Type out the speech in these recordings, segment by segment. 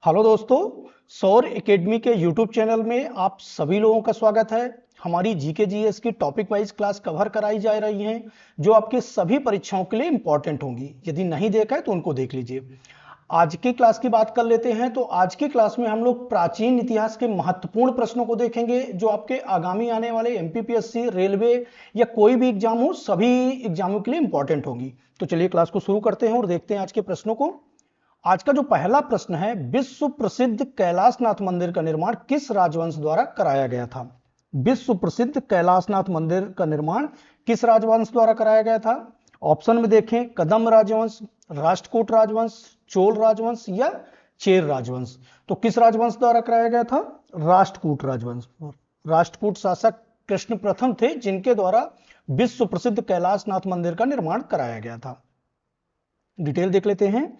Hello दोस्तों, सौर academy के यूट्यूब चैनल में आप सभी लोगों का स्वागत है। हमारी जीके जीएस की टॉपिक वाइज क्लास कवर कराई जा रही हैं जो आपके सभी परीक्षाओं के लिए इंपॉर्टेंट होंगी। यदि नहीं देखा है तो उनको देख लीजिए। आज की क्लास की बात कर लेते हैं। तो आज की क्लास में हम लोग प्राचीन इतिहास के महत्वपूर्ण प्रश्नों को देखेंगे जो आपके आगामी आने वाले एमपीपीएससी, रेलवे या कोई भी एग्जाम हो, सभी एग्जामों के लिए इंपॉर्टेंट होंगी। तो चलिए क्लास को शुरू करते हैं और देखते हैं आज के प्रश्नों को। आज का जो पहला प्रश्न है, विश्व प्रसिद्ध कैलाशनाथ मंदिर का निर्माण किस राजवंश द्वारा कराया गया था? विश्व प्रसिद्ध कैलाशनाथ मंदिर का निर्माण किस राजवंश द्वारा कराया गया था? ऑप्शन में देखें, कदम राजवंश, राष्ट्रकूट राजवंश, चोल राजवंश या चेर राजवंश। तो किस राजवंश द्वारा कराया गया था? राष्ट्रकूट राजवंश। राष्ट्रकूट शासक कृष्ण प्रथम थे जिनके द्वारा विश्व प्रसिद्ध कैलाशनाथ मंदिर का निर्माण कराया गया था। डिटेल देख लेते हैं।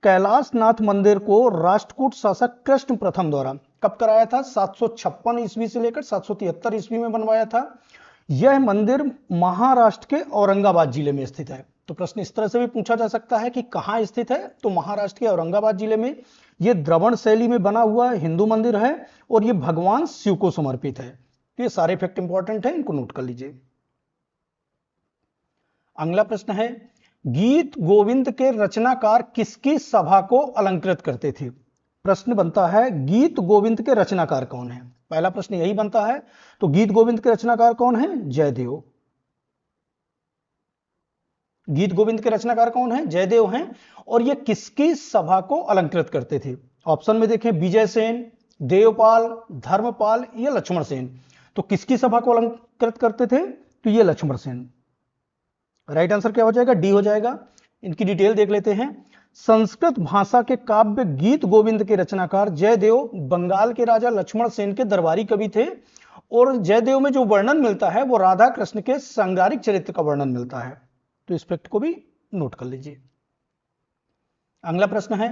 कैलाशनाथ मंदिर को राष्ट्रकूट शासक कृष्ण प्रथम द्वारा कब कराया था? 756 ईस्वी से लेकर 773 ईस्वी में बनवाया था। यह मंदिर महाराष्ट्र के औरंगाबाद जिले में स्थित है। तो प्रश्न इस तरह से भी पूछा जा सकता है कि कहां स्थित है, तो महाराष्ट्र के औरंगाबाद जिले में। यह द्रवण शैली में बना हुआ हिंदू मंदिर है और यह भगवान शिव को समर्पित है। तो ये सारे फैक्ट इंपॉर्टेंट है, इनको नोट कर लीजिए। अगला प्रश्न है, गीत गोविंद के रचनाकार किसकी सभा को अलंकृत करते थे? प्रश्न बनता है, गीत गोविंद के रचनाकार कौन है? पहला प्रश्न यही बनता है। तो गीत गोविंद के रचनाकार कौन है? जयदेव। गीत गोविंद के रचनाकार कौन है? जयदेव हैं। और ये किसकी सभा को अलंकृत करते थे? ऑप्शन में देखें, विजय सेन, देवपाल, धर्मपाल या लक्ष्मण सेन। तो किसकी सभा को अलंकृत करते थे? तो ये लक्ष्मण सेन। राइट आंसर क्या हो जाएगा? डी हो जाएगा। इनकी डिटेल देख लेते हैं। संस्कृत भाषा के काव्य गीत गोविंद के रचनाकार जयदेव बंगाल के राजा लक्ष्मण सेन के दरबारी कवि थे। और जयदेव में जो वर्णन मिलता है वो राधा कृष्ण के सांगारिक चरित्र का वर्णन मिलता है। तो इस फैक्ट को भी नोट कर लीजिए। अगला प्रश्न है,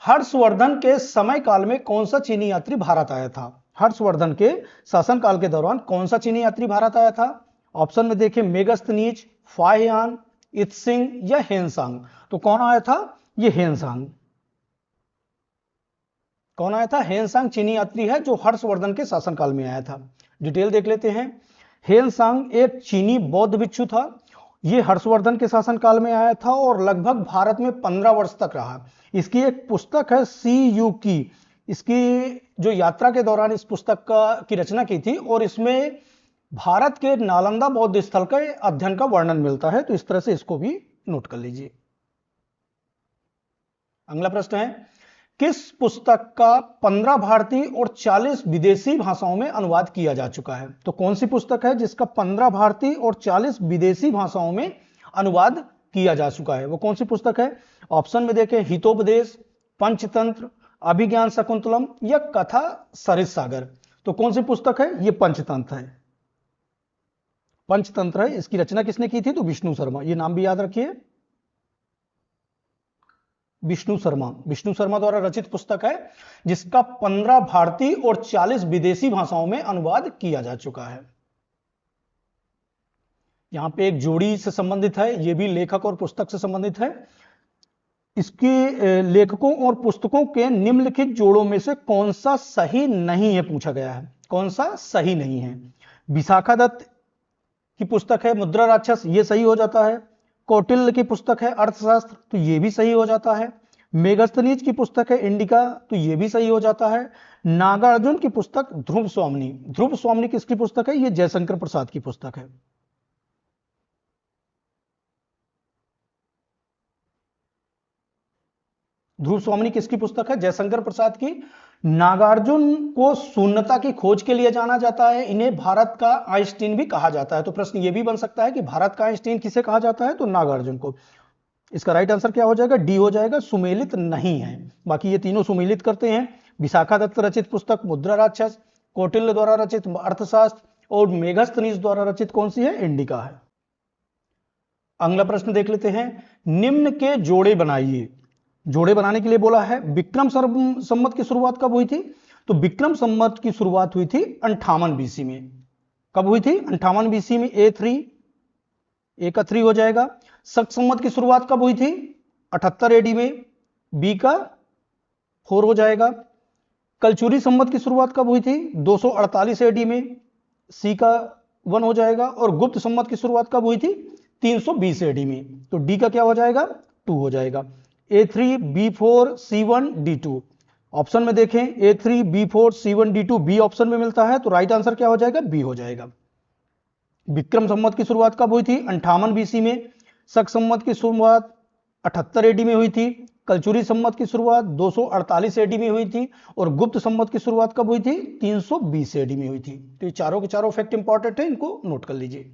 हर्षवर्धन के समय काल में कौन सा चीनी यात्री भारत आया था? हर्षवर्धन के शासनकाल के दौरान कौन सा चीनी यात्री भारत आया था? ऑप्शन में देखें, मेगस्थनीज, फाहियान, इत्सिंग या हेनसांग। तो कौन आया था? ये हेनसांग। कौन आया था? हेनसांग चीनी यात्री है जो हर्षवर्धन के शासनकाल में आया था। डिटेल देख लेते हैं। हेनसांग एक चीनी बौद्ध भिक्षु था। ये हर्षवर्धन के शासनकाल में आया था और लगभग भारत में 15 वर्ष तक रहा। इसकी एक पुस्तक है सी यू की। इसकी जो यात्रा के दौरान इस पुस्तक की रचना की थी और इसमें भारत के नालंदा बौद्ध स्थल के अध्ययन का वर्णन मिलता है। तो इस तरह से इसको भी नोट कर लीजिए। अगला प्रश्न है, किस पुस्तक का 15 भारतीय और 40 विदेशी भाषाओं में अनुवाद किया जा चुका है? तो कौन सी पुस्तक है जिसका 15 भारतीय और 40 विदेशी भाषाओं में अनुवाद किया जा चुका है? वो कौन सी पुस्तक है? ऑप्शन में देखें, हितोपदेश, पंचतंत्र, अभिज्ञान शकुंतलम या कथा सरित सागर। तो कौन सी पुस्तक है? ये पंचतंत्र है। पंचतंत्र है। इसकी रचना किसने की थी? तो विष्णु शर्मा। ये नाम भी याद रखिए, विष्णु शर्मा। विष्णु शर्मा द्वारा रचित पुस्तक है जिसका 15 भारतीय और 40 विदेशी भाषाओं में अनुवाद किया जा चुका है। यहां पे एक जोड़ी से संबंधित है, ये भी लेखक और पुस्तक से संबंधित है। इसके लेखकों और पुस्तकों के निम्नलिखित जोड़ों में से कौन सा सही नहीं है पूछा गया है। कौन सा सही नहीं है? विशाखा दत्त की पुस्तक है मुद्रा राक्षस, ये सही हो जाता है। कौटिल्य की पुस्तक है अर्थशास्त्र, तो ये भी सही हो जाता है। मेगस्थनीज की पुस्तक है इंडिका, तो ये भी सही हो जाता है। नागार्जुन की पुस्तक ध्रुव स्वामिनी। ध्रुव स्वामिनी किसकी पुस्तक है? ये जयशंकर प्रसाद की पुस्तक है। ध्रुव स्वामिनी किसकी पुस्तक है? जयशंकर प्रसाद की। नागार्जुन को शून्यता की खोज के लिए जाना जाता है। इन्हें भारत का आइंस्टीन भी कहा जाता है। तो प्रश्न यह भी बन सकता है कि भारत का आइंस्टीन किसे कहा जाता है? तो नागार्जुन को। इसका राइट आंसर क्या हो जाएगा? डी हो जाएगा। सुमेलित नहीं है। बाकी ये तीनों सुमेलित करते हैं। विशाखा दत्त रचित पुस्तक मुद्रा राक्षस, कौटिल्य द्वारा रचित अर्थशास्त्र और मेगस्थनीज द्वारा रचित कौन सी है? इंडिका है। अगला प्रश्न देख लेते हैं। निम्न के जोड़े बनाइए। जोड़े बनाने के लिए बोला है। विक्रम संवत की शुरुआत कब हुई थी? तो विक्रम संवत की शुरुआत हुई थी 58 बीसी में। कब हुई थी? 58 बीसी में। ए का 3 हो जाएगा। शक संवत की शुरुआत कब हुई थी? 78 एडी में। बी का 4 हो जाएगा। कलचुरी संवत की शुरुआत कब हुई थी? 248 एडी में, सी का 1 हो जाएगा। और गुप्त संवत की शुरुआत कब हुई थी? 320 एडी में, तो डी का क्या हो जाएगा? 2 हो जाएगा। A3 B4 C1 D2, option में देखें A3 B4 C1 D2 B option में मिलता है, तो राइट आंसर क्या हो जाएगा? बी हो जाएगा। विक्रम संवत की शुरुआत कब हुई थी? 58 BC में। शक संवत की शुरुआत 78 एडी में हुई थी। कलचुरी संवत की शुरुआत 248 एडी में हुई थी। और गुप्त संवत की शुरुआत कब हुई थी? 320 एडी में हुई थी। तो ये चारों के चारों फैक्ट इंपॉर्टेंट है, इनको नोट कर लीजिए।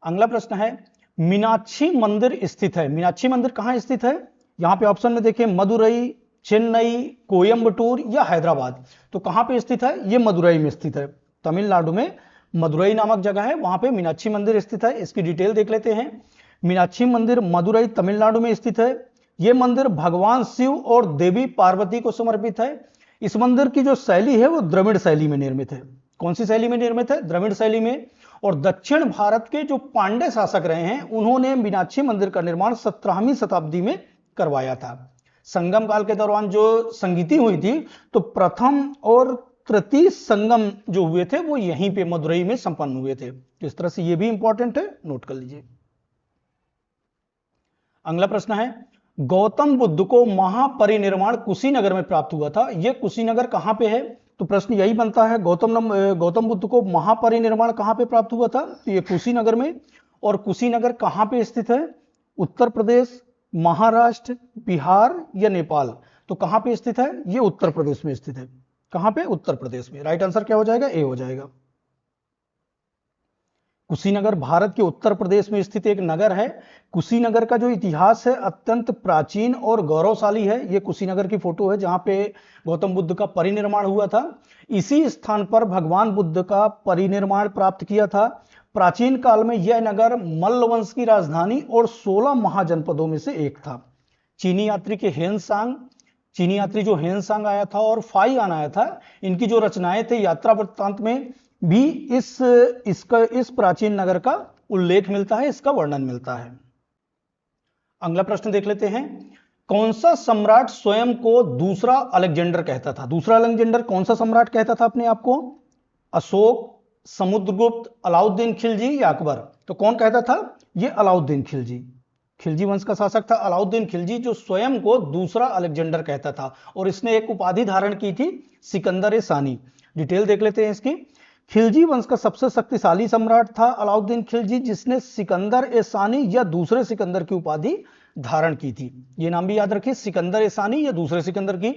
अगला प्रश्न है, मीनाक्षी मंदिर स्थित है। मीनाक्षी मंदिर कहां स्थित है? यहां पे ऑप्शन में देखें मदुरई, चेन्नई, कोयंबटूर या हैदराबाद। तो कहां पे स्थित है? ये मदुरई में स्थित है। तमिलनाडु में मदुरई नामक जगह है, वहां पे मीनाक्षी मंदिर स्थित है। इसकी डिटेल देख लेते हैं। मीनाक्षी मंदिर मदुरई तमिलनाडु में स्थित है। यह मंदिर भगवान शिव और देवी पार्वती को समर्पित है। इस मंदिर की जो शैली है वो द्रविड़ शैली में निर्मित है। कौन सी शैली में निर्मित है? द्रविड़ शैली में। और दक्षिण भारत के जो पांड्य शासक रहे हैं उन्होंने मीनाक्षी मंदिर का निर्माण 17वीं शताब्दी में करवाया था। संगम काल के दौरान जो संगीति हुई थी, तो प्रथम और तृतीय संगम जो हुए थे वो यहीं पे मदुरई में संपन्न हुए थे। तो इस तरह से ये भी इंपॉर्टेंट है, नोट कर लीजिए। अगला प्रश्न है, गौतम बुद्ध को महापरिनिर्वाण कुशीनगर में प्राप्त हुआ था। यह कुशीनगर कहां पे है? तो प्रश्न यही बनता है, गौतम बुद्ध को महापरिनिर्वाण कहां पे प्राप्त हुआ था? तो ये कुशीनगर में। और कुशीनगर कहां पे स्थित है? उत्तर प्रदेश, महाराष्ट्र, बिहार या नेपाल। तो कहां पे स्थित है? ये उत्तर प्रदेश में स्थित है। कहां पे? उत्तर प्रदेश में। राइट आंसर क्या हो जाएगा? ए हो जाएगा। कुशीनगर भारत के उत्तर प्रदेश में स्थित एक नगर है। कुशीनगर का जो इतिहास है अत्यंत प्राचीन और गौरवशाली है। यह कुशीनगर की फोटो है जहां पे गौतम बुद्ध का परिनिर्वाण हुआ था। इसी स्थान पर भगवान बुद्ध का परिनिर्वाण प्राप्त किया था। प्राचीन काल में यह नगर मल्ल वंश की राजधानी और 16 महाजनपदों में से एक था। चीनी यात्री जो हेनसांग आया था और फाई आन आया था, इनकी जो रचनाएं थे यात्रा वृत्तांत में भी इस प्राचीन नगर का उल्लेख मिलता है, इसका वर्णन मिलता है। अगला प्रश्न देख लेते हैं, कौन सा सम्राट स्वयं को दूसरा अलेक्जेंडर कहता था? दूसरा अलेक्जेंडर कौन सा सम्राट कहता था अपने आप को? अशोक, समुद्रगुप्त, अलाउद्दीन खिलजी या अकबर। तो कौन कहता था? यह अलाउद्दीन खिलजी। खिलजी वंश का शासक था अलाउद्दीन खिलजी, जो स्वयं को दूसरा अलेक्जेंडर कहता था। और इसने एक उपाधि धारण की थी, सिकंदर-ए-सानी। डिटेल देख लेते हैं इसकी। खिलजी वंश का सबसे शक्तिशाली सम्राट था अलाउद्दीन खिलजी, जिसने सिकंदर-ए-सानी या दूसरे सिकंदर की उपाधि धारण की थी। यह नाम भी याद रखिए, सिकंदर-ए-सानी या दूसरे सिकंदर की।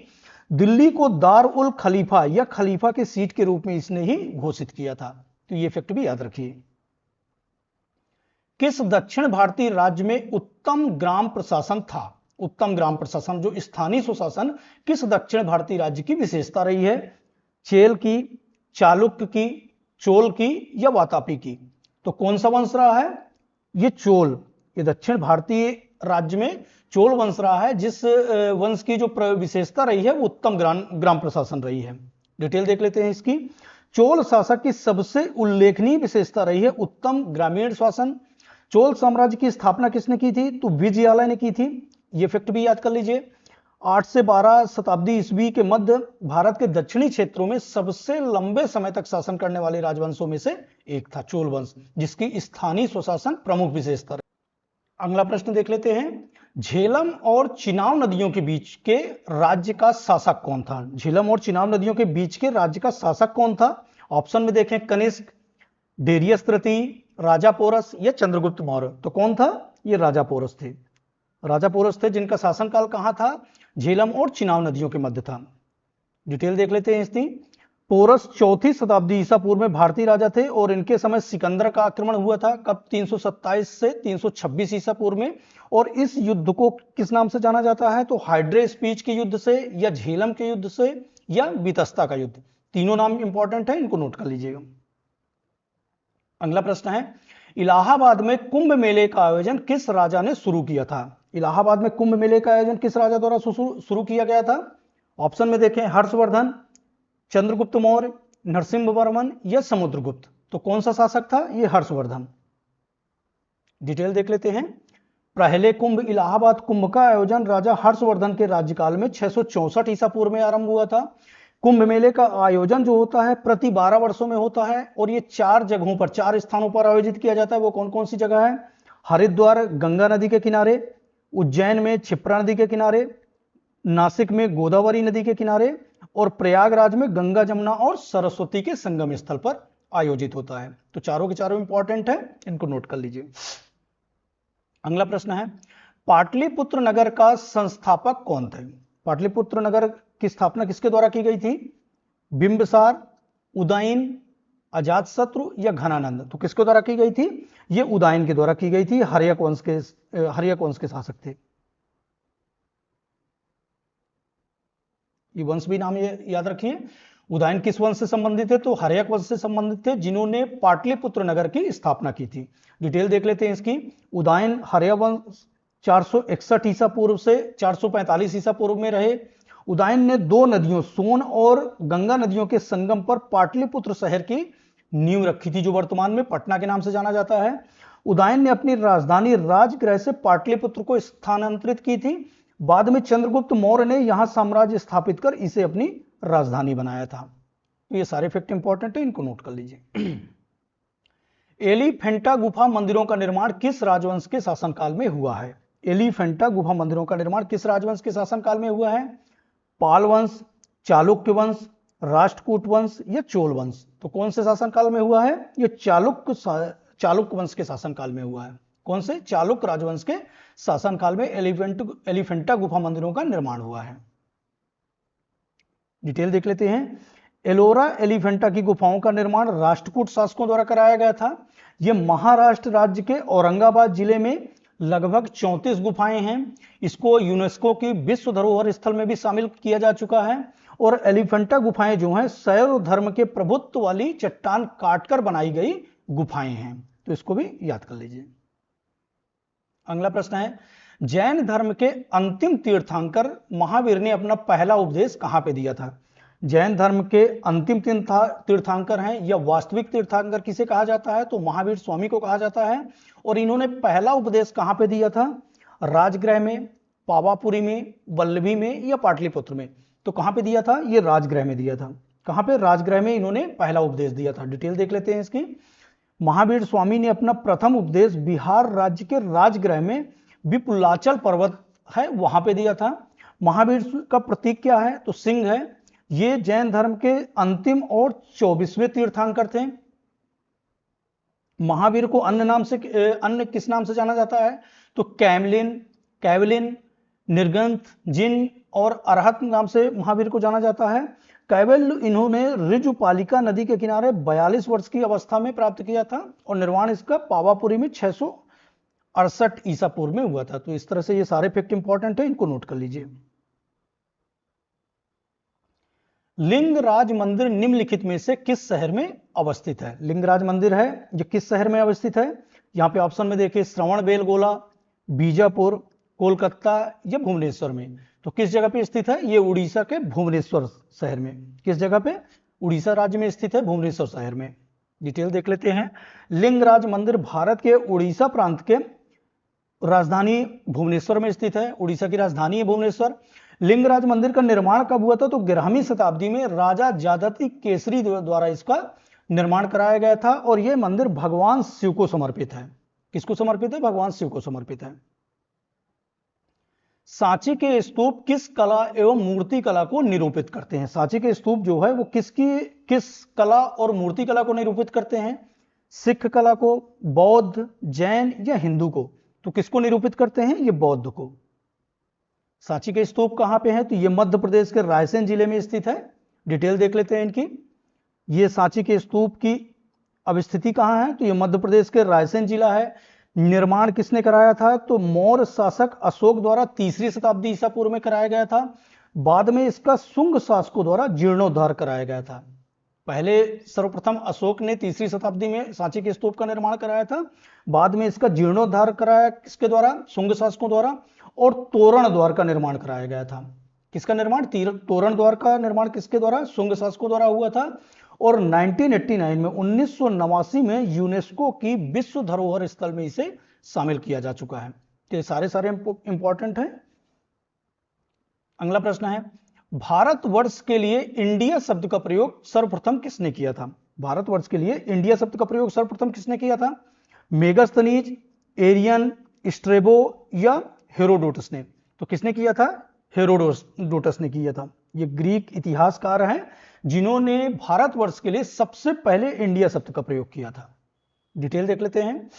दिल्ली को दार उल खलीफा या खलीफा के सीट के रूप में इसने ही घोषित किया था। तो यह फैक्ट भी याद रखिए। किस दक्षिण भारतीय राज्य में उत्तम ग्राम प्रशासन था? उत्तम ग्राम प्रशासन, जो स्थानीय सुशासन, किस दक्षिण भारतीय राज्य की विशेषता रही है? चेल की, चालुक्य की, चोल की या वातापी की। तो कौन सा वंश रहा है? ये चोल। ये दक्षिण भारतीय राज्य में चोल वंश रहा है, जिस वंश की जो विशेषता रही है वो उत्तम ग्राम प्रशासन रही है। डिटेल देख लेते हैं इसकी। चोल शासक की सबसे उल्लेखनीय विशेषता रही है उत्तम ग्रामीण शासन। चोल साम्राज्य की स्थापना किसने की थी? तो विजयालय ने की थी। ये फैक्ट भी याद कर लीजिए। 8 से 12 शताब्दी ईस्वी के मध्य भारत के दक्षिणी क्षेत्रों में सबसे लंबे समय तक शासन करने वाले राजवंशों में से एक था चोल वंश, जिसकी स्थानीय स्वशासन प्रमुख विशेषता रही। अगला प्रश्न देख लेते हैं, झेलम और चिनाब नदियों के बीच के राज्य का शासक कौन था? झेलम और चिनाब नदियों के बीच के राज्य का शासक कौन था? ऑप्शन में देखें, कनिष्क, डेरियस तृतीय, राजा पोरस या चंद्रगुप्त मौर्य। तो कौन था? ये राजा पोरस थे। राजा पोरस थे, जिनका शासनकाल कहां था? झेलम और चिनाब नदियों के मध्य था। डिटेल देख लेते हैं इसकी। पोरस 4वीं शताब्दी ईसा पूर्व में भारतीय राजा थे और इनके समय सिकंदर का आक्रमण हुआ था। कब? 327 से 326 ईसा पूर्व में। और इस युद्ध को किस नाम से जाना जाता है? तो हाइड्रे स्पीच के युद्ध से, या झेलम के युद्ध से, या वितस्ता का युद्ध। तीनों नाम इंपॉर्टेंट है, इनको नोट कर लीजिएगा। अगला प्रश्न है, इलाहाबाद में कुंभ मेले का आयोजन किस राजा ने शुरू किया था? इलाहाबाद में कुंभ मेले का आयोजन किस राजा द्वारा शुरू किया गया था? ऑप्शन में देखें, हर्षवर्धन, चंद्रगुप्त मौर्य, नरसिंहवर्मन या समुद्रगुप्त। तो कौन सा शासक था? यह हर्षवर्धन। डिटेल देख लेते हैं। पहले कुंभ इलाहाबाद कुंभ का आयोजन राजा हर्षवर्धन के राज्यकाल में 664 ईसा पूर्व में आरंभ हुआ था। कुंभ मेले का आयोजन जो होता है प्रति 12 वर्षों में होता है और ये 4 जगहों पर, 4 स्थानों पर आयोजित किया जाता है। वो कौन कौन सी जगह है? हरिद्वार गंगा नदी के किनारे, उज्जैन में क्षिप्रा नदी के किनारे, नासिक में गोदावरी नदी के किनारे और प्रयागराज में गंगा जमुना और सरस्वती के संगम स्थल पर आयोजित होता है। तो चारों के चारों इंपॉर्टेंट है, इनको नोट कर लीजिए। अगला प्रश्न है, पाटलिपुत्र नगर का संस्थापक कौन थे? पाटलिपुत्र नगर की स्थापना किसके द्वारा की गई थी? बिंबिसार, उदयन, अजातशत्रु या घनानंद? तो किसके द्वारा की गई थी? ये उदयन के द्वारा की गई थी। हर्यक वंश के शासक थे। ये वंश भी नाम ये याद रखिए। उदयन किस वंश से संबंधित है? तो हर्यक वंश से संबंधित थे, जिन्होंने पाटलिपुत्र नगर की स्थापना की थी। डिटेल देख लेते हैं इसकी। उदयन हर्यक वंश 461 ईसा पूर्व से 445 ईसा पूर्व में रहे। उदयन ने 2 नदियों सोन और गंगा नदियों के संगम पर पाटलिपुत्र शहर की नींव रखी थी, जो वर्तमान में पटना के नाम से जाना जाता है। उदयन ने अपनी राजधानी राजगृह से पाटलिपुत्र को स्थानांतरित की थी। बाद में चंद्रगुप्त मौर्य ने यहां साम्राज्य स्थापित कर इसे अपनी राजधानी बनाया था। तो ये सारे फैक्ट इंपॉर्टेंट है, इनको नोट कर लीजिए। एलिफेंटा गुफा मंदिरों का निर्माण किस राजवंश के शासनकाल में हुआ है? एलिफेंटा गुफा मंदिरों का निर्माण किस राजवंश के शासनकाल में हुआ है? पाल वंश, चालुक्य वंश, राष्ट्रकूट वंश या चोल वंश? तो कौन से शासनकाल में हुआ है? ये चालुक्य वंश के शासनकाल में हुआ है। कौन से? चालुक्य राजवंश के शासनकाल में एलिफेंटा गुफा मंदिरों का निर्माण हुआ है। डिटेल देख लेते हैं। एलोरा एलिफेंटा की गुफाओं का निर्माण राष्ट्रकूट शासकों द्वारा कराया गया था। यह महाराष्ट्र राज्य के औरंगाबाद जिले में लगभग 34 गुफाएं हैं। इसको यूनेस्को की विश्व धरोहर स्थल में भी शामिल किया जा चुका है। और एलिफेंटा गुफाएं जो हैं शैव धर्म के प्रभुत्व वाली चट्टान काटकर बनाई गई गुफाएं हैं। तो इसको भी याद कर लीजिए। अगला प्रश्न है, जैन धर्म के अंतिम तीर्थंकर महावीर ने अपना पहला उपदेश कहां पे दिया था? जैन धर्म के अंतिम तीर्थंकर हैं या वास्तविक तीर्थंकर किसे कहा जाता है? तो महावीर स्वामी को कहा जाता है। और इन्होंने पहला उपदेश कहां पे दिया था? राजगृह में, पावापुरी में, वल्लभी में या पाटलिपुत्र में? तो कहां पे दिया था? ये राजगृह में दिया था। कहां पे? राजगृह में इन्होंने पहला उपदेश दिया था। डिटेल देख लेते हैं इसकी। महावीर स्वामी ने अपना प्रथम उपदेश बिहार राज्य के राजगृह में विपुलाचल पर्वत है वहां पे दिया था। महावीर का प्रतीक क्या है? तो सिंह है। ये जैन धर्म के अंतिम और 24वें तीर्थंकर थे। महावीर को अन्य किस नाम से जाना जाता है? तो कैवलिन, निर्गंथ, जिन और अरहत नाम से महावीर को जाना जाता है। कैवल्य इन्होंने ऋजुपालिका नदी के किनारे 42 वर्ष की अवस्था में प्राप्त किया था और निर्माण इसका पावापुरी में 668 ईसा पूर्व में हुआ था। तो इस तरह से ये सारे फैक्ट इंपॉर्टेंट है, इनको नोट कर लीजिए। लिंगराज मंदिर निम्नलिखित में से किस शहर में अवस्थित है? लिंगराज मंदिर है ये किस शहर में अवस्थित है? यहां पे ऑप्शन में देखिए, श्रवणबेलगोला, बीजापुर, कोलकाता या भुवनेश्वर में। तो किस जगह पे स्थित है? ये उड़ीसा के भुवनेश्वर शहर में। किस जगह पे? उड़ीसा राज्य में स्थित है, भुवनेश्वर शहर में। डिटेल देख लेते हैं। लिंगराज मंदिर भारत के उड़ीसा प्रांत के राजधानी भुवनेश्वर में स्थित है। उड़ीसा की राजधानी है भुवनेश्वर। लिंगराज मंदिर का निर्माण कब हुआ था? तो 11वीं शताब्दी में राजा जादती केसरी द्वारा इसका निर्माण कराया गया था। और यह मंदिर भगवान शिव को समर्पित है। किसको समर्पित है? भगवान शिव को समर्पित है। सांची के स्तूप किस कला एवं मूर्ति कला को निरूपित करते हैं? सांची के स्तूप जो है वो किस कला और मूर्ति कला को निरूपित करते हैं? सिख कला को, बौद्ध, जैन या हिंदू को? तो किसको निरूपित करते हैं? ये बौद्ध को। सांची के स्तूप कहां पे है? तो ये मध्य प्रदेश के रायसेन जिले में स्थित है। डिटेल देख लेते हैं इनकी। ये सांची के स्तूप की अब स्थिति कहां है? तो ये मध्य प्रदेश के रायसेन जिला है। निर्माण किसने कराया था? तो मौर्य शासक अशोक द्वारा 3री शताब्दी ईसा पूर्व में कराया गया था। बाद में इसका शुंग शासकों द्वारा जीर्णोद्धार कराया गया था। पहले सर्वप्रथम अशोक ने 3री शताब्दी में सांची के स्तूप का निर्माण कराया था। बाद में इसका जीर्णोद्धार कराया किसके द्वारा? शुंग शासकों द्वारा। और तोरण द्वार का निर्माण कराया गया था। किसका निर्माण? तोरण द्वार का निर्माण किसके द्वारा? शुंग शासकों द्वारा हुआ था। और 1989 में 1989 में यूनेस्को की विश्व धरोहर स्थल में इसे शामिल किया जा चुका है। ये सारे इंपॉर्टेंट हैं। अगला प्रश्न है, भारतवर्ष के लिए इंडिया शब्द का प्रयोग सर्वप्रथम किसने किया था? भारतवर्ष के लिए इंडिया शब्द का प्रयोग सर्वप्रथम किसने किया था? मेगास्थनीज, एरियन, स्ट्रेबो या हेरोडोटस ने? तो किसने किया था? हेरोडोटस ने किया था। ये ग्रीक इतिहासकार हैं जिन्होंने भारतवर्ष के लिए सबसे पहले इंडिया शब्द का प्रयोग किया था। डिटेल देख लेते हैं।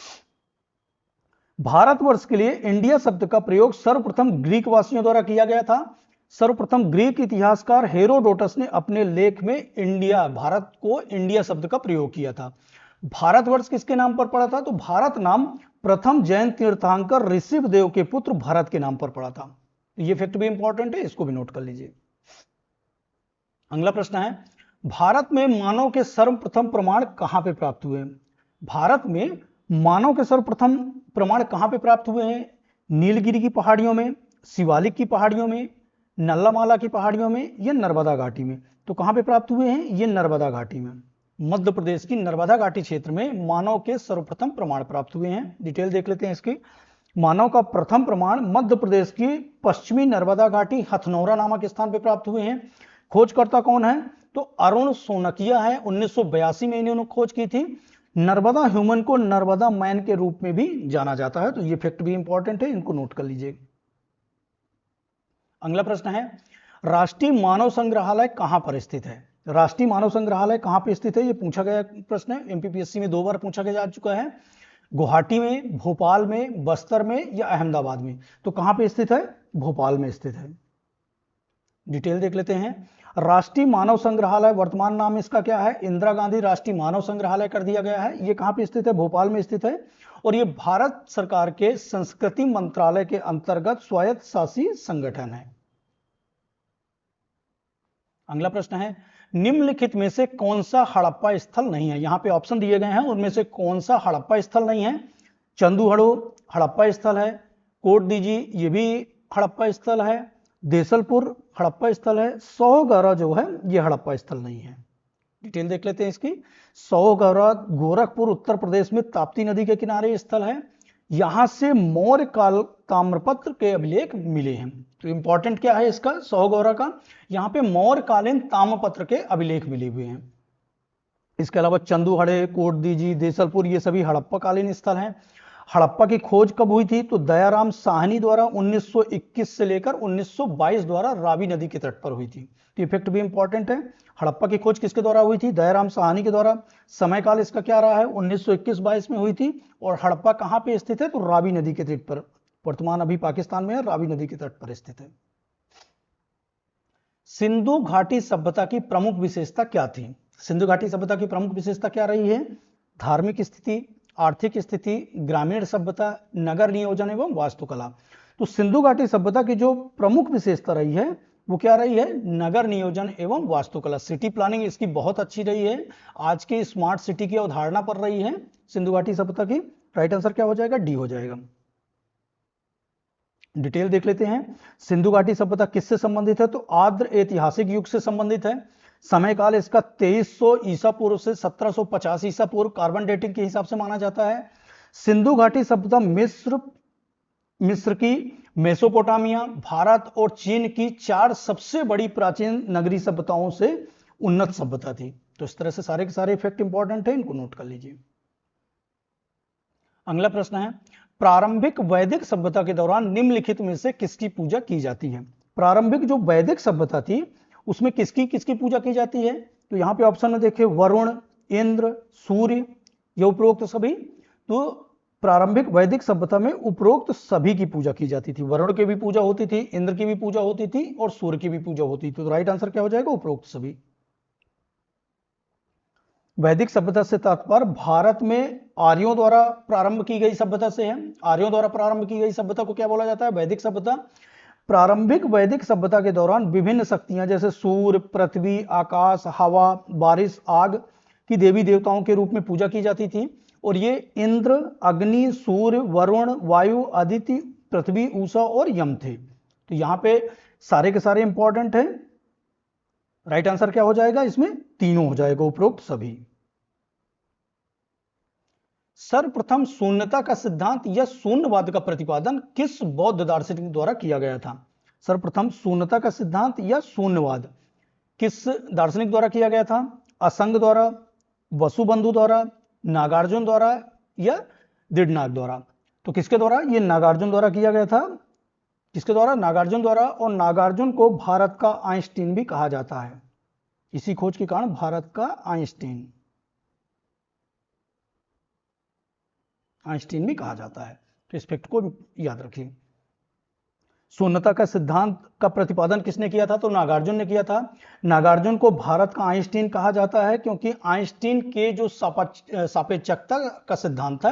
भारतवर्ष के लिए इंडिया शब्द का प्रयोग सर्वप्रथम ग्रीक वासियों द्वारा किया गया था। सर्वप्रथम ग्रीक इतिहासकार हेरोडोटस ने अपने लेख में इंडिया, भारत को इंडिया शब्द का प्रयोग किया था। भारतवर्ष किसके नाम पर पड़ा था? तो भारत नाम प्रथम जैन तीर्थंकर ऋषभदेव के पुत्र भरत के नाम पर पड़ा था। ये फैक्ट भी इंपॉर्टेंट है, इसको भी नोट कर लीजिए। अगला प्रश्न है, भारत में मानव के सर्वप्रथम प्रमाण कहां पे प्राप्त हुए? भारत में मानव के सर्वप्रथम प्रमाण कहां पे प्राप्त हुए हैं? नीलगिरी की पहाड़ियों में, शिवालिक की पहाड़ियों में, नल्लामाला की पहाड़ियों में या नर्मदा घाटी में? तो कहां पे प्राप्त हुए हैं? ये नर्मदा घाटी में, मध्य प्रदेश की नर्मदा घाटी क्षेत्र में मानव के सर्वप्रथम प्रमाण प्राप्त हुए हैं। डिटेल देख लेते हैं इसकी। मानव का प्रथम प्रमाण मध्य प्रदेश की पश्चिमी नर्मदा घाटी हथनौरा नामक स्थान पर प्राप्त हुए हैं। खोजकर्ता कौन है? तो अरुण सोनकिया है। 1982 में इन्होंने खोज की थी। नर्मदा ह्यूमन को नर्मदा मैन के रूप में भी जाना जाता है। तो ये फैक्ट भी इंपॉर्टेंट है, इनको नोट कर लीजिए। अगला प्रश्न है, राष्ट्रीय मानव संग्रहालय कहां पर स्थित है? राष्ट्रीय मानव संग्रहालय कहां पर स्थित है? ये पूछा गया प्रश्न है, एमपीपीएससी में 2 बार पूछा जा चुका है। गुवाहाटी में, भोपाल में, बस्तर में या अहमदाबाद में? तो कहां पे स्थित है? भोपाल में स्थित है। डिटेल देख लेते हैं। राष्ट्रीय मानव संग्रहालय, वर्तमान नाम इसका क्या है? इंदिरा गांधी राष्ट्रीय मानव संग्रहालय कर दिया गया है। ये कहां पे स्थित है? भोपाल में स्थित है। और ये भारत सरकार के संस्कृति मंत्रालय के अंतर्गत स्वायत्त शासी संगठन है। अगला प्रश्न है, निम्नलिखित में से कौन सा हड़प्पा स्थल नहीं है? यहां पे ऑप्शन दिए गए हैं, उनमें से कौन सा हड़प्पा स्थल नहीं है? चंदूहड़ो हड़प्पा स्थल है, कोट दीजी ये भी हड़प्पा स्थल है, देसलपुर हड़प्पा स्थल है, सौगौरा जो है ये हड़प्पा स्थल नहीं है। डिटेल देख लेते हैं इसकी। सौगौरा गोरखपुर उत्तर प्रदेश में ताप्ती नदी के किनारे स्थल है। यहां से मौर्य काल ताम्रपत्र के अभिलेख मिले हैं। तो इंपॉर्टेंट क्या है इसका? सौगौरा का, यहां पे मौर्य कालीन ताम्रपत्र के अभिलेख मिले हुए हैं। इसके अलावा चंदूहड़े, कोटदीजी, देसलपुर ये सभी हड़प्पा कालीन स्थल हैं। हड़प्पा की खोज कब हुई थी? तो दयाराम साहनी द्वारा 1921 से लेकर 1922 द्वारा रावी नदी के तट पर हुई थी। तो इफेक्ट भी इंपॉर्टेंट है। हड़प्पा की खोज किसके द्वारा हुई थी? दयाराम साहनी के द्वारा। समय काल इसका क्या रहा है? 1921-22 में हुई थी। और हड़प्पा कहां पे स्थित है? तो रावी नदी के तट पर, वर्तमान अभी पाकिस्तान में है, रावी नदी के तट पर स्थित है। सिंधु घाटी सभ्यता की प्रमुख विशेषता क्या थी? सिंधु घाटी सभ्यता की प्रमुख विशेषता क्या रही है? धार्मिक स्थिति, आर्थिक स्थिति, ग्रामीण सभ्यता, नगर नियोजन एवं वास्तुकला। तो सिंधु घाटी सभ्यता की जो प्रमुख विशेषता रही है वो क्या रही है? नगर नियोजन एवं वास्तुकला। सिटी प्लानिंग इसकी बहुत अच्छी रही है। आज की स्मार्ट सिटी की अवधारणा पर रही है सिंधु घाटी सभ्यता की। राइट आंसर क्या हो जाएगा? डी हो जाएगा। डिटेल देख लेते हैं। सिंधु घाटी सभ्यता किससे संबंधित है? तो आर्द्र ऐतिहासिक युग से संबंधित है। समय काल इसका 2300 ईसा पूर्व से 1750 ईसा पूर्व कार्बन डेटिंग के हिसाब से माना जाता है। सिंधु घाटी सभ्यता मिस्र की, मेसोपोटामिया, भारत और चीन की 4 सबसे बड़ी प्राचीन नगरीय सभ्यताओं से उन्नत सभ्यता थी। तो इस तरह से सारे के सारे इफेक्ट इंपॉर्टेंट है, इनको नोट कर लीजिए। अगला प्रश्न है, प्रारंभिक वैदिक सभ्यता के दौरान निम्नलिखित में से किसकी पूजा की जाती है? प्रारंभिक जो वैदिक सभ्यता थी उसमें किसकी किसकी पूजा की जाती है? तो यहां पे ऑप्शन में देखिए, वरुण, इंद्र, सूर्य, ये उपरोक्त सभी। तो प्रारंभिक वैदिक सभ्यता में उपरोक्त सभी की पूजा की जाती थी। वरुण की भी पूजा होती थी, इंद्र की भी पूजा होती थी और सूर्य की भी पूजा होती थी। तो राइट आंसर क्या हो जाएगा? उपरोक्त सभी। वैदिक सभ्यता से तात्पर्य भारत में आर्यों द्वारा प्रारंभ की गई सभ्यता से है। आर्यों द्वारा प्रारंभ की गई सभ्यता को क्या बोला जाता है? वैदिक सभ्यता। प्रारंभिक वैदिक सभ्यता के दौरान विभिन्न शक्तियां जैसे सूर्य, पृथ्वी, आकाश, हवा, बारिश, आग की देवी देवताओं के रूप में पूजा की जाती थी। और ये इंद्र, अग्नि, सूर्य, वरुण, वायु, अदिति, पृथ्वी, उषा और यम थे। तो यहां पे सारे के सारे इंपॉर्टेंट है। राइट आंसर क्या हो जाएगा? इसमें तीनों हो जाएगा, उपरोक्त सभी। सर्वप्रथम शून्यता का सिद्धांत या शून्यवाद का प्रतिपादन किस बौद्ध दार्शनिक द्वारा किया गया था? सर्वप्रथम शून्यता का सिद्धांत या शून्यवाद किस दार्शनिक द्वारा किया गया था? असंग द्वारा, वसुबंधु द्वारा, नागार्जुन द्वारा या दृढ़नाग द्वारा? तो किसके द्वारा? ये नागार्जुन द्वारा किया गया था। किसके द्वारा? नागार्जुन द्वारा। और नागार्जुन को भारत का आइंस्टीन भी कहा जाता है। इसी खोज के कारण भारत का आइंस्टीन भी कहा जाता है। तो इस फैक्ट को याद रखिए। शून्यता का सिद्धांत का प्रतिपादन किसने किया था? तो नागार्जुन ने किया था। नागार्जुन को भारत का आइंस्टीन कहा जाता है क्योंकि आइंस्टीन के जो सापेक्षता का सिद्धांत था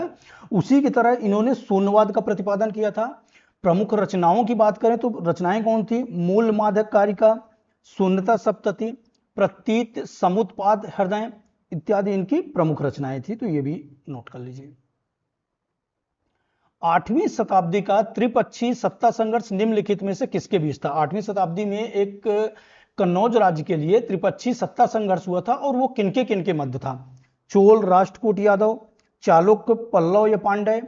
उसी की तरह इन्होंने शून्यवाद का प्रतिपादन किया था। प्रमुख रचनाओं की बात करें तो रचनाएं कौन थी? मूल माध्यक कारिका, शून्यता सप्तति, प्रतीत समुत्पाद हृदय इत्यादि इनकी प्रमुख रचनाएं थी। तो ये भी नोट कर लीजिए। 8वीं शताब्दी का त्रिपक्षीय सत्ता संघर्ष निम्नलिखित में से किसके बीच था? 8वीं शताब्दी में एक कन्नौज राज्य के लिए त्रिपक्षीय सत्ता संघर्ष हुआ था और वो किनके किनके मध्य था? चोल राष्ट्रकूट यादव, चालुक्य पल्लव या पांड्य,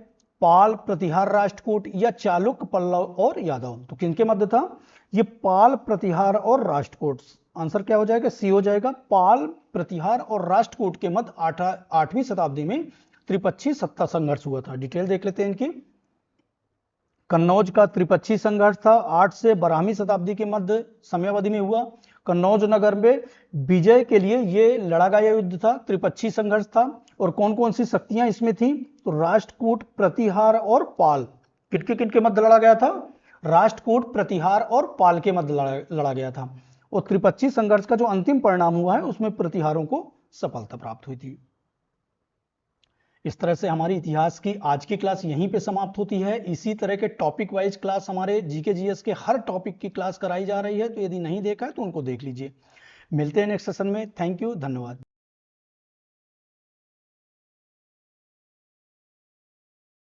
पाल प्रतिहार राष्ट्रकूट या चालुक्य पल्लव और यादव? तो किनके मध्य था? ये पाल प्रतिहार और राष्ट्रकूट। आंसर क्या हो जाएगा? सी हो जाएगा। पाल प्रतिहार और राष्ट्रकूट के मध्य 8वीं शताब्दी में त्रिपक्षीय सत्ता संघर्ष हुआ था। डिटेल देख लेते हैं इनकी। कन्नौज का त्रिपक्षीय संघर्ष था 8 से 12वीं शताब्दी के मध्य समयावधि में हुआ। कन्नौज नगर में विजय के लिए ये लड़ा गया युद्ध था, त्रिपक्षीय संघर्ष था। और कौन कौन सी शक्तियां इसमें थी? तो राष्ट्रकूट, प्रतिहार और पाल। किनके मध्य लड़ा गया था? राष्ट्रकूट, प्रतिहार और पाल के मध्य लड़ा गया था। और त्रिपक्षीय संघर्ष का जो अंतिम परिणाम हुआ है उसमें प्रतिहारों को सफलता प्राप्त हुई थी। इस तरह से हमारी इतिहास की आज की क्लास यहीं पे समाप्त होती है। इसी तरह के टॉपिक वाइज क्लास हमारे जीके जीएस के हर टॉपिक की क्लास कराई जा रही है, तो यदि नहीं देखा है तो उनको देख लीजिए। मिलते हैं नेक्स्ट सेशन में। थैंक यू, धन्यवाद।